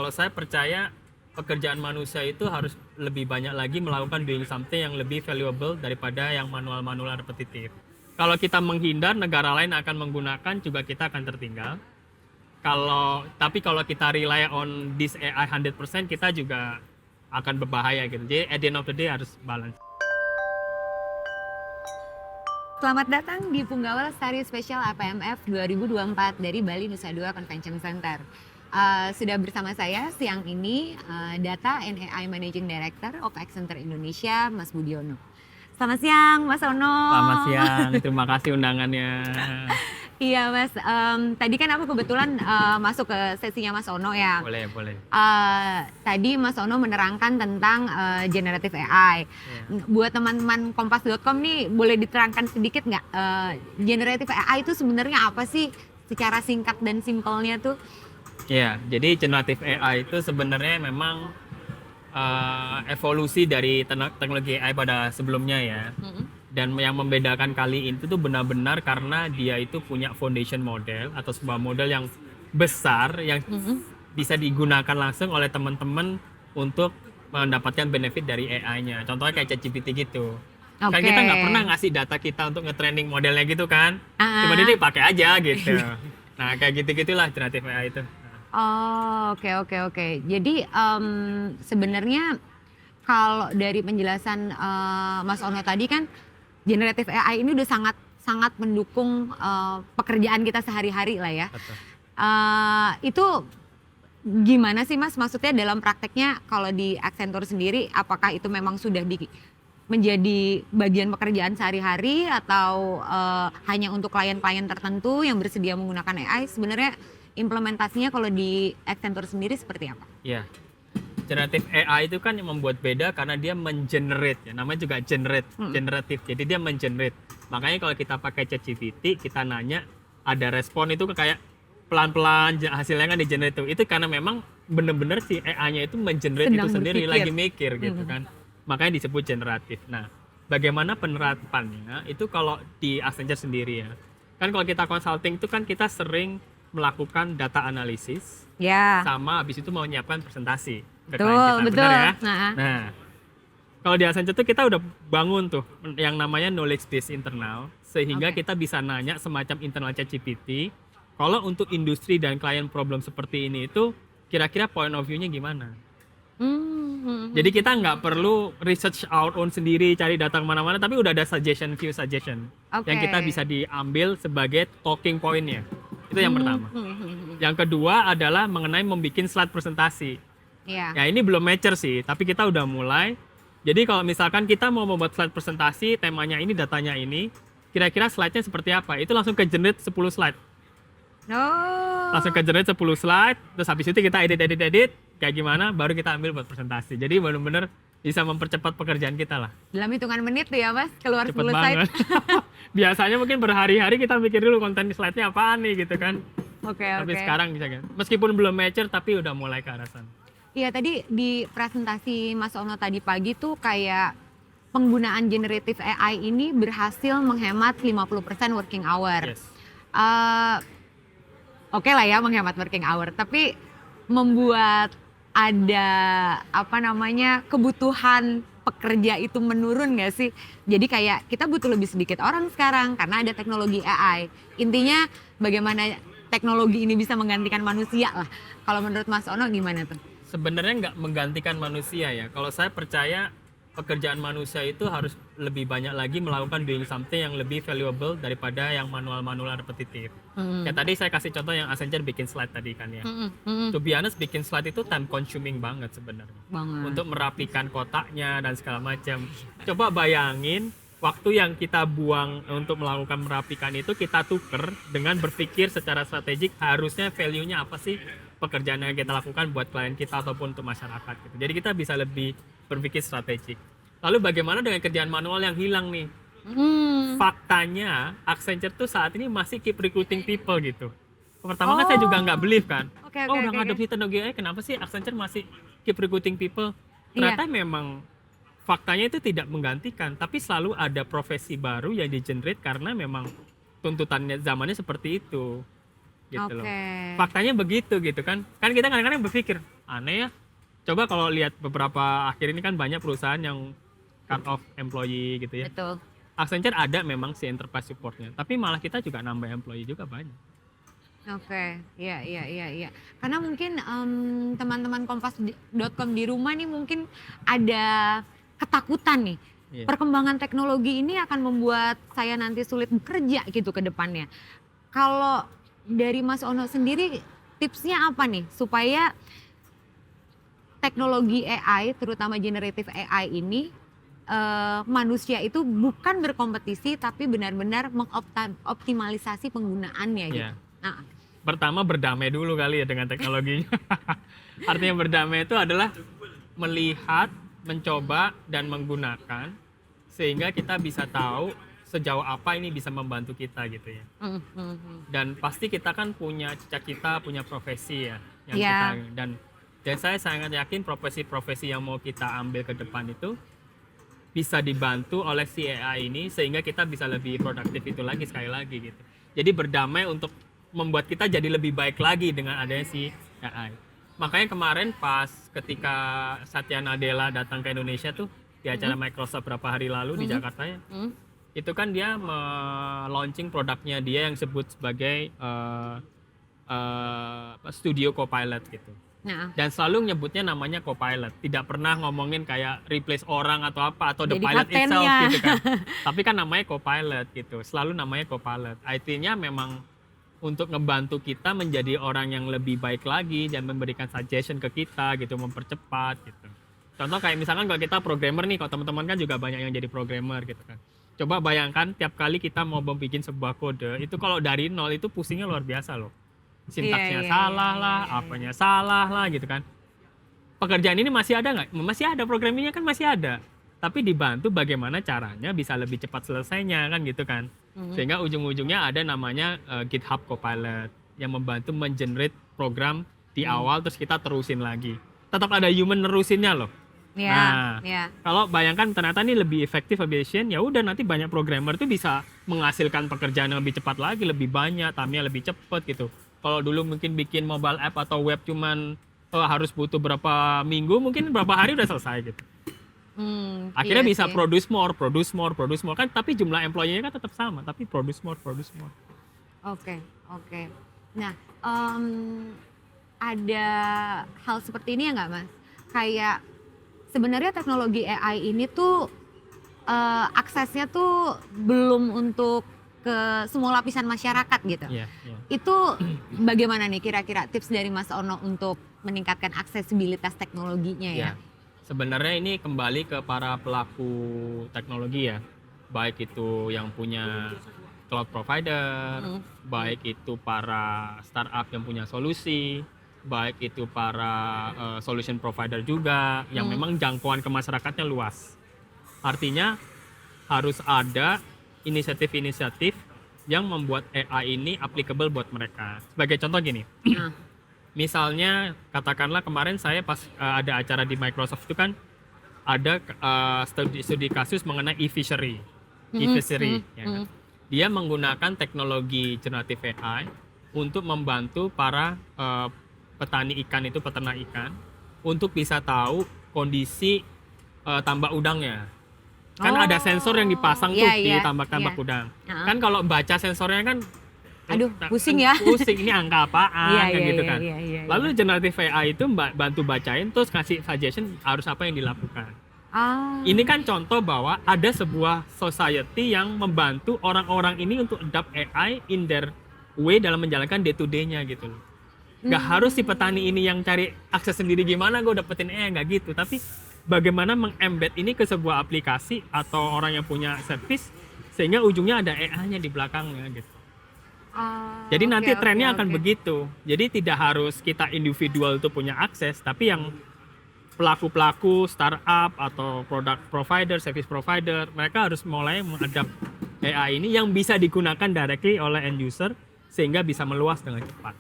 Kalau saya percaya pekerjaan manusia itu harus lebih banyak lagi melakukan doing something yang lebih valuable daripada yang manual-manual repetitif. Kalau kita menghindar, negara lain akan menggunakan, juga kita akan tertinggal. Tapi kalau kita rely on this AI 100%, kita juga akan berbahaya gitu. Jadi at the end of the day harus balance. Selamat datang di Punggawa Lestari Special APMF 2024 dari Bali Nusa Dua Convention Center. Sudah bersama saya siang ini Data and AI Managing Director of Accenture Indonesia, Mas Budiono. Selamat siang, Mas Ono. Selamat siang, terima kasih undangannya. Iya, Mas. Tadi kan aku kebetulan masuk ke sesinya Mas Ono ya. Boleh. Tadi Mas Ono menerangkan tentang generative AI. Yeah. Buat teman-teman kompas.com nih, boleh diterangkan sedikit nggak generative AI itu sebenarnya apa sih? Secara singkat dan simpelnya tuh. Ya, jadi generative AI itu sebenarnya memang evolusi dari teknologi AI pada sebelumnya ya. Dan yang membedakan kali ini tuh benar-benar karena dia itu punya foundation model atau sebuah model yang besar yang bisa digunakan langsung oleh teman-teman untuk mendapatkan benefit dari AI-nya. Contohnya kayak ChatGPT gitu. Kan kita nggak pernah ngasih data kita untuk nge-training modelnya gitu kan. Cuma dia pakai aja gitu. Nah, kayak gitu-gitulah generative AI itu. Oh, oke. Jadi sebenarnya kalau dari penjelasan Mas Ono tadi kan generative AI ini udah sangat mendukung pekerjaan kita sehari-hari lah ya. Betul. Itu gimana sih Mas? Maksudnya dalam prakteknya kalau di Accenture sendiri, apakah itu memang sudah menjadi bagian pekerjaan sehari-hari atau hanya untuk klien-klien tertentu yang bersedia menggunakan AI? Sebenarnya implementasinya kalau di Accenture sendiri seperti apa? Iya. Generative AI itu kan yang membuat beda karena dia mengenerate ya, namanya juga generatif. Jadi dia mengenerate. Makanya kalau kita pakai ChatGPT, kita nanya ada respon itu kayak pelan-pelan hasilnya kan di-generate itu karena memang benar-benar si AI-nya itu mengenerate itu sendiri, lagi mikir gitu kan. Makanya disebut generatif. Nah, bagaimana penerapannya itu kalau di Accenture sendiri ya. Kan kalau kita consulting itu kan kita sering melakukan data analisis. Ya. Sama habis itu mau menyiapkan presentasi. Betul. Benar ya? Nah, kalau di Accenture tuh kita udah bangun tuh yang namanya knowledge base internal sehingga kita bisa nanya semacam internal ChatGPT kalau untuk industri dan klien problem seperti ini itu kira-kira point of view-nya gimana. Jadi kita nggak perlu research our own sendiri cari data kemana-mana tapi udah ada suggestion yang kita bisa diambil sebagai talking point-nya. Itu yang pertama. Yang kedua adalah mengenai membuat slide presentasi. Yeah. Ya ini belum mature sih, tapi kita udah mulai. Jadi kalau misalkan kita mau membuat slide presentasi, temanya ini, datanya ini, kira-kira slide-nya seperti apa? Itu langsung ke generate 10 slide. Langsung ke generate 10 slide, terus habis itu kita edit, kayak gimana, baru kita ambil buat presentasi. Jadi benar-benar bisa mempercepat pekerjaan kita lah. Dalam hitungan menit tuh ya Mas, keluar Cepet 10 slide. Biasanya mungkin berhari-hari kita mikir dulu konten slide-nya apaan nih gitu kan. Tapi sekarang bisa kan. Meskipun belum mature tapi udah mulai ke arah sana. Iya, tadi di presentasi Mas Ono tadi pagi tuh kayak penggunaan generative AI ini berhasil menghemat 50% working hour. Yes. Oke lah ya menghemat working hour, tapi membuat ada kebutuhan pekerja itu menurun nggak sih? Jadi kayak kita butuh lebih sedikit orang sekarang karena ada teknologi AI. Intinya bagaimana teknologi ini bisa menggantikan manusia lah. Kalau menurut Mas Ono gimana tuh? Sebenarnya nggak menggantikan manusia ya. Kalau saya percaya pekerjaan manusia itu harus lebih banyak lagi melakukan doing something yang lebih valuable daripada yang manual-manual repetitif. Ya tadi saya kasih contoh yang Accenture bikin slide tadi kan ya. To be honest, bikin slide itu time consuming banget sebenarnya. Untuk merapikan kotaknya dan segala macam. Coba bayangin waktu yang kita buang untuk melakukan merapikan itu kita tuker dengan berpikir secara strategik harusnya value-nya apa sih pekerjaan yang kita lakukan buat klien kita ataupun untuk masyarakat gitu. Jadi kita bisa lebih berpikir strategik. Lalu bagaimana dengan kerjaan manual yang hilang nih? Faktanya Accenture tuh saat ini masih keep recruiting people gitu. Pertama kan saya juga nggak believe kan. Udah ngadopsi teknologi AI, kenapa sih Accenture masih keep recruiting people? Ternyata memang faktanya itu tidak menggantikan, tapi selalu ada profesi baru yang di-generate karena memang tuntutannya zamannya seperti itu. Gitu loh. Faktanya begitu gitu kan. Kan kita kadang-kadang berpikir, aneh ya. Coba kalau lihat beberapa akhir ini kan banyak perusahaan yang cut off employee gitu ya. Betul. Accenture ada memang si enterprise supportnya, tapi malah kita juga nambah employee juga banyak. Oke, iya. Karena mungkin teman-teman kompas.com di rumah nih mungkin ada ketakutan nih. Iya. Perkembangan teknologi ini akan membuat saya nanti sulit bekerja gitu ke depannya. Kalau dari Mas Ono sendiri tipsnya apa nih supaya teknologi AI, terutama generative AI ini manusia itu bukan berkompetisi tapi benar-benar mengoptimalisasi penggunaannya gitu. Iya. Nah, Pertama berdamai dulu kali ya dengan teknologinya. Artinya berdamai itu adalah melihat, mencoba dan menggunakan sehingga kita bisa tahu sejauh apa ini bisa membantu kita gitu ya. Dan pasti kita kan punya cita-cita, punya profesi ya yang Iya. kita dan saya sangat yakin profesi-profesi yang mau kita ambil ke depan itu bisa dibantu oleh si AI ini sehingga kita bisa lebih produktif itu lagi sekali lagi gitu. Jadi berdamai untuk membuat kita jadi lebih baik lagi dengan adanya si AI. Makanya kemarin pas ketika Satya Nadella datang ke Indonesia tuh di acara Microsoft berapa hari lalu di Jakarta ya. Itu kan dia launching produknya dia yang sebut sebagai Studio Copilot gitu. Nah, Dan selalu nyebutnya namanya Copilot, tidak pernah ngomongin kayak replace orang atau apa atau the Jadi pilot itself kaptennya. gitu kan. Tapi kan namanya Copilot gitu, selalu namanya Copilot. Artinya memang untuk ngebantu kita menjadi orang yang lebih baik lagi dan memberikan suggestion ke kita gitu, mempercepat gitu. Contoh kayak misalkan kalau kita programmer nih, kalau teman-teman kan juga banyak yang jadi programmer gitu kan. Coba bayangkan tiap kali kita mau bikin sebuah kode, itu kalau dari nol itu pusingnya luar biasa loh. Sintaksnya salah lah, apanya salah lah gitu kan. Pekerjaan ini masih ada nggak? Masih ada, programmingnya kan masih ada. Tapi dibantu bagaimana caranya bisa lebih cepat selesainya kan gitu kan. Sehingga ujung-ujungnya ada namanya GitHub Copilot yang membantu mengenerate program di awal terus kita terusin lagi. Tetap ada human nerusinnya loh. Nah, kalau bayangkan ternyata ini lebih efektif, lebih efisien, ya udah nanti banyak programmer tuh bisa menghasilkan pekerjaan yang lebih cepat lagi, lebih banyak, time-nya lebih cepat gitu. Kalau dulu mungkin bikin mobile app atau web cuman harus butuh berapa minggu, mungkin berapa hari udah selesai gitu. Akhirnya iya bisa sih. produce more kan, tapi jumlah employee-nya kan tetap sama, tapi produce more. Oke. Nah, ada hal seperti ini ya nggak Mas? Kayak sebenarnya teknologi AI ini tuh aksesnya tuh belum untuk ke semua lapisan masyarakat gitu. Iya. Itu bagaimana nih kira-kira tips dari Mas Ono untuk meningkatkan aksesibilitas teknologinya ya? Sebenarnya ini kembali ke para pelaku teknologi ya, baik itu yang punya cloud provider, baik itu para startup yang punya solusi, baik itu para solution provider juga yang memang jangkauan ke masyarakatnya luas. Artinya harus ada inisiatif-inisiatif yang membuat AI ini applicable buat mereka. Sebagai contoh gini, misalnya katakanlah kemarin saya pas ada acara di Microsoft itu kan ada studi kasus mengenai e-fishery, ya kan? Dia menggunakan teknologi generative AI untuk membantu para petani ikan itu, peternak ikan, untuk bisa tahu kondisi tambak udangnya. Kan ada sensor yang dipasang tuh di tambak-tambak udang. Kan kalau baca sensornya kan Aduh, pusing ya. Pusing, ini angka apaan kan gitu kan. Iya. Lalu generative AI itu bantu bacain terus kasih suggestion harus apa yang dilakukan. Ini kan contoh bahwa ada sebuah society yang membantu orang-orang ini untuk adopt AI in their way dalam menjalankan day to day-nya gitu loh. Gak harus si petani ini yang cari akses sendiri gimana gue dapetin AI, gak gitu. Tapi bagaimana meng-embed ini ke sebuah aplikasi atau orang yang punya service sehingga ujungnya ada AI-nya di belakangnya gitu. Jadi nanti trennya akan begitu. Jadi tidak harus kita individual itu punya akses, tapi yang pelaku-pelaku startup atau product provider, service provider, mereka harus mulai mengadap AI ini yang bisa digunakan directly oleh end user sehingga bisa meluas dengan cepat.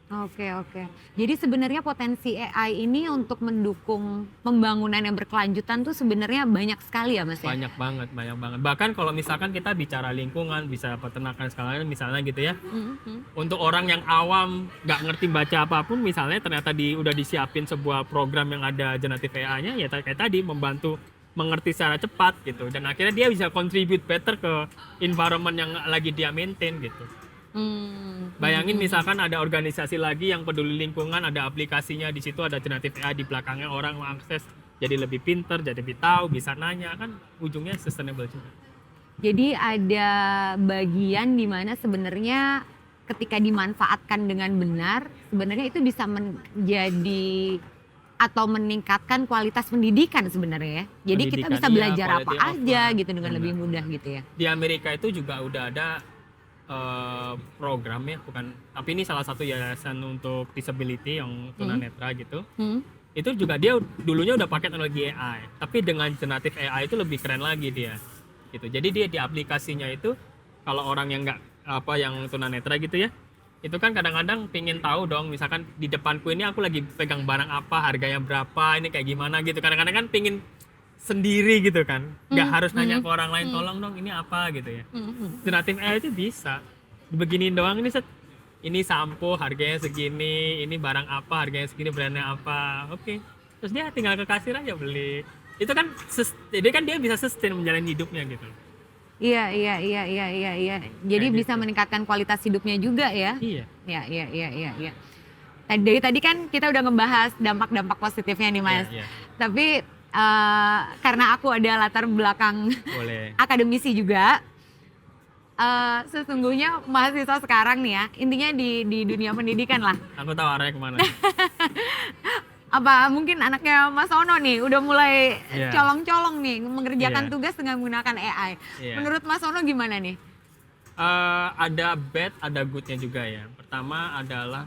Oke, oke. Jadi sebenarnya potensi AI ini untuk mendukung pembangunan yang berkelanjutan tuh sebenarnya banyak sekali ya Mas ya? Banyak banget, banyak banget. Bahkan kalau misalkan kita bicara lingkungan, bisa peternakan sekalian misalnya gitu ya. Mhm. Untuk orang yang awam nggak ngerti baca apapun misalnya ternyata udah disiapin sebuah program yang ada generative AI-nya ya kayak tadi membantu mengerti secara cepat gitu dan akhirnya dia bisa contribute better ke environment yang lagi dia maintain gitu. Bayangin misalkan ada organisasi lagi yang peduli lingkungan, ada aplikasinya di situ, ada generative AI di belakangnya, orang mengakses jadi lebih pinter, jadi lebih tahu, bisa nanya, kan ujungnya sustainable juga. Jadi ada bagian di mana sebenarnya ketika dimanfaatkan dengan benar, sebenarnya itu bisa menjadi atau meningkatkan kualitas pendidikan sebenarnya ya. Jadi kita Pendidikan, bisa iya, belajar apa quality of aja life, gitu dengan lebih benar. mudah gitu ya. Di Amerika itu juga udah ada program ya, bukan, tapi ini salah satu yayasan untuk disability yang tunanetra gitu. Hmm. Itu juga dia dulunya udah pakai teknologi AI, tapi dengan generative AI itu lebih keren lagi dia. Gitu. Jadi dia di aplikasinya itu kalau orang yang nggak yang tunanetra gitu ya, itu kan kadang-kadang pingin tahu dong, misalkan di depanku ini aku lagi pegang barang apa, harganya berapa, ini kayak gimana gitu. Kadang-kadang kan pingin sendiri gitu kan, nggak harus nanya ke orang lain, tolong dong ini apa gitu ya. Generative AI itu bisa beginiin doang, ini sampo harganya segini, ini barang apa harganya segini, brandnya apa, oke. Terus dia tinggal ke kasir aja beli. Itu kan jadi kan dia bisa sustain menjalani hidupnya gitu. Iya, iya, iya, iya, iya, iya. Jadi Kayak bisa gitu. meningkatkan kualitas hidupnya juga ya. Iya. Iya, iya, iya, iya, iya. Dari tadi kan kita udah ngebahas dampak-dampak positifnya nih Mas. Iya. Tapi karena aku ada latar belakang Boleh. akademisi juga, sesungguhnya mahasiswa sekarang nih ya, intinya di dunia pendidikan lah. Aku tahu arahnya kemana. Apa mungkin anaknya Mas Ono nih udah mulai Iya. colong-colong nih mengerjakan Iya. tugas dengan menggunakan AI. Iya. Menurut Mas Ono gimana nih? Ada bad, ada goodnya juga ya. Pertama adalah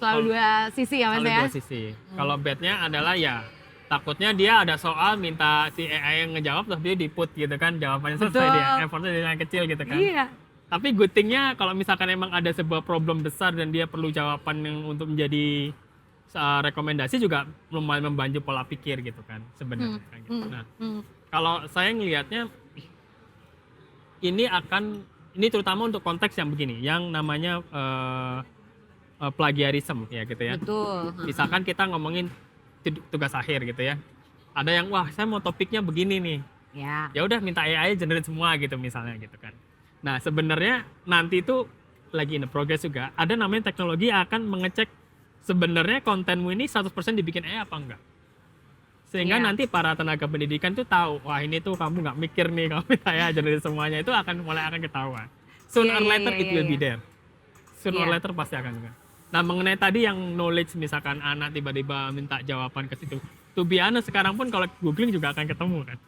Selalu dua sisi ya Mas selalu ya? dua sisi. Kalau badnya adalah ya takutnya dia ada soal minta si AI yang ngejawab terus dia di-put gitu kan, jawabannya selesai Betul. dia, effortnya jadi yang kecil gitu kan. Iya. Tapi good thing-nya kalau misalkan emang ada sebuah problem besar dan dia perlu jawaban yang untuk menjadi rekomendasi juga lumayan membantu pola pikir gitu kan sebenarnya. Gitu. Nah, kalau saya ngelihatnya ini terutama untuk konteks yang begini, yang namanya plagiarism ya gitu ya. Betul. Misalkan kita ngomongin tugas akhir gitu ya. Ada yang wah saya mau topiknya begini nih. Ya. Ya udah minta AI generate semua gitu misalnya gitu kan. Nah, sebenarnya nanti itu lagi in progress juga. Ada namanya teknologi yang akan mengecek sebenarnya kontenmu ini 100% dibikin AI apa enggak. Sehingga Iya. nanti para tenaga pendidikan tuh tahu, wah ini tuh kamu nggak mikir nih kalau minta AI generate semuanya, itu akan ketahuan. Sooner or Iya, later iya, it iya, will be iya. there. Sooner or Iya. later pasti akan juga. Nah, mengenai tadi yang knowledge misalkan anak tiba-tiba minta jawaban ke situ. To be honest, sekarang pun kalau googling juga akan ketemu kan.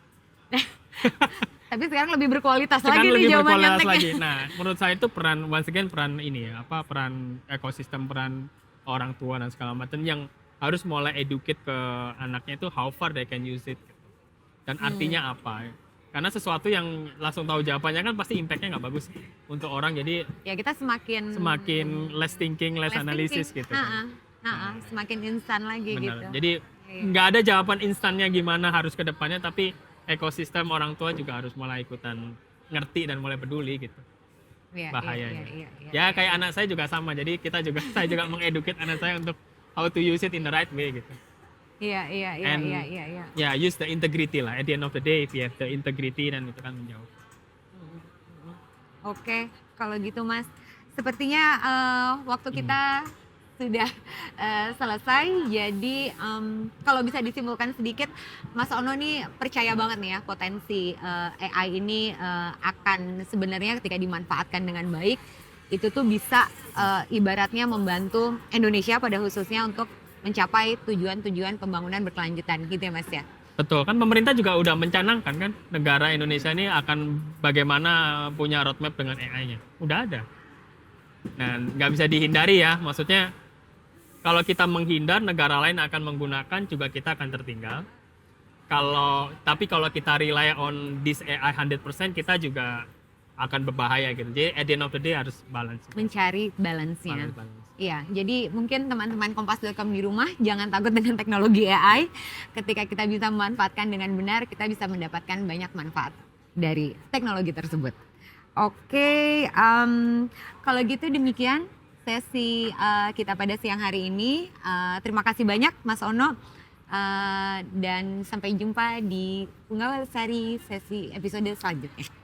Tapi sekarang lebih berkualitas Sekarang lagi nih lebih jawaban berkualitas nyonteknya. lagi. Nah, menurut saya itu once again peran ini ya, peran ekosistem, peran orang tua dan segala macam yang harus mulai educate ke anaknya itu how far they can use it. Dan artinya apa. Karena sesuatu yang langsung tahu jawabannya kan pasti impactnya nggak bagus untuk orang, jadi Ya kita semakin less thinking, less analysis thinking. gitu kan. Semakin instan lagi Benar. gitu. Jadi Iya. nggak ada jawaban instannya gimana harus ke depannya, tapi ekosistem orang tua juga harus mulai ikutan ngerti dan mulai peduli gitu. Iya, Bahayanya. iya, iya, Ya kayak anak saya juga sama. Jadi saya juga mengeduket anak saya untuk how to use it in the right way gitu. Iya, iya, iya, And- iya, iya, iya. Ya use the integrity lah. At the end of the day, if you have the integrity dan itu kan menjauh. Oke, kalau gitu Mas, sepertinya waktu kita sudah selesai. Jadi kalau bisa disimpulkan sedikit, Mas Ono nih percaya banget nih ya potensi AI ini akan sebenarnya ketika dimanfaatkan dengan baik itu tuh bisa ibaratnya membantu Indonesia pada khususnya untuk mencapai tujuan-tujuan pembangunan berkelanjutan gitu ya Mas ya. Betul, kan pemerintah juga udah mencanangkan kan negara Indonesia ini akan bagaimana punya roadmap dengan AI-nya. Udah ada. Nah, nggak bisa dihindari ya, maksudnya kalau kita menghindar, negara lain akan menggunakan, juga kita akan tertinggal. Tapi kalau kita rely on this AI 100%, kita juga akan berbahaya gitu. Jadi at the end of the day harus balance. Mencari balance-nya. Balance. Iya, jadi mungkin teman-teman Kompas.com di rumah jangan takut dengan teknologi AI. Ketika kita bisa memanfaatkan dengan benar, kita bisa mendapatkan banyak manfaat dari teknologi tersebut. Oke, kalau gitu demikian sesi kita pada siang hari ini. Terima kasih banyak Mas Ono. Dan sampai jumpa di Punggawa Sari sesi episode selanjutnya.